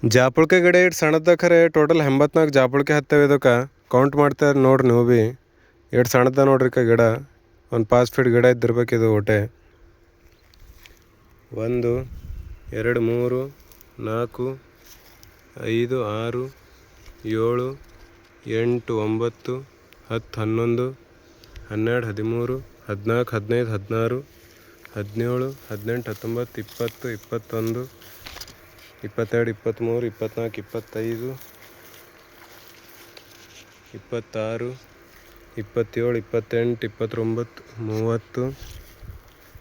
ಜಾಪುಳ್ಕೆ ಗಿಡ ಇಟ್ಟು ಸಣ್ಣದ ಖರೆ ಟೋಟಲ್ 84 ಜಾಪುಳ್ಕೆ ಹತ್ತವೆ ಇದಕ್ಕೆ ಕೌಂಟ್ ಮಾಡ್ತಾರೆ ನೋಡ್ರಿ ನೀವು ಭೀ ಎಷ್ಟು ಸಣ್ಣದ ನೋಡ್ರಿ ಗಿಡ ಒಂದು 5 ಫೀಟ್ ಗಿಡ ಇದ್ದಿರ್ಬೇಕು ಇದು ಒಟ್ಟೆ 1 2 3 4 5 6 7 8 9 10 11 12 13 14 15 16 17 18 19 20 21 22 23 24 25 26 27 28 29 30 31 32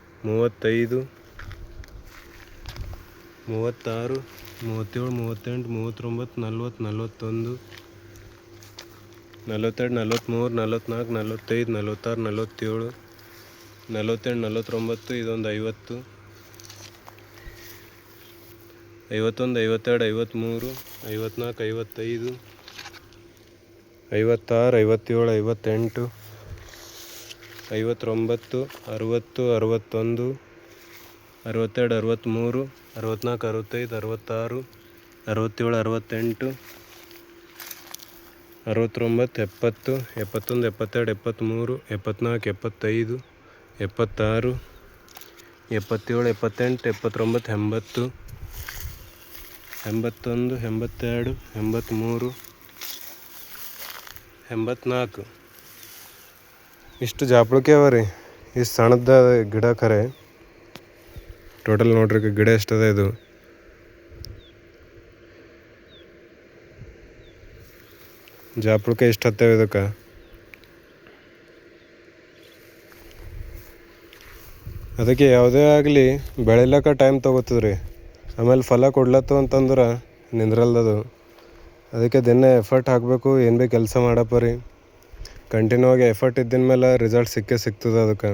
33 34 35 36 37 38 39 40 41 42 43 44 45 46 47 48 49 ಇದೊಂದು 50 51 52 53 54 55 56 57 58 59 60 61 62 63 64 65 66 67 68 69 70 71 72 73 74 75 76 77 78 79 80 81 82 83 84 ಇಷ್ಟು ಜಾಪುಳ್ಕೆ ಅವ ರೀ ಇಷ್ಟು ಸಣ್ಣದ ಗಿಡ ಖರೆ ಟೋಟಲ್ ನೋಡ್ರಿ ಗಿಡ ಎಷ್ಟದ ಇದು ಜಾಪುಳ್ಕೆ ಇಷ್ಟು ಹತ್ತೇವೆ ಇದಕ್ಕೆ ಅದಕ್ಕೆ ಯಾವುದೇ ಆಗಲಿ ಬೆಳಿಲಕ್ಕ ಟೈಮ್ ತೊಗೋತದ ರೀ ಆಮೇಲೆ ಫಲ ಕೊಡ್ಲತ್ತು ಅಂತಂದ್ರೆ ನಿಂದ್ರಲ್ದದು ಅದಕ್ಕೆ ದಿನ ಎಫರ್ಟ್ ಹಾಕಬೇಕು ಏನು ಭೀ ಕೆಲಸ ಮಾಡಪ್ಪ ರೀ ಕಂಟಿನ್ಯೂ ಆಗಿ ಎಫರ್ಟ್ ಇದ್ದಿನ ಮೇಲೆ ರಿಸಲ್ಟ್ ಸಿಕ್ಕೇ ಸಿಗ್ತದೆ ಅದಕ್ಕೆ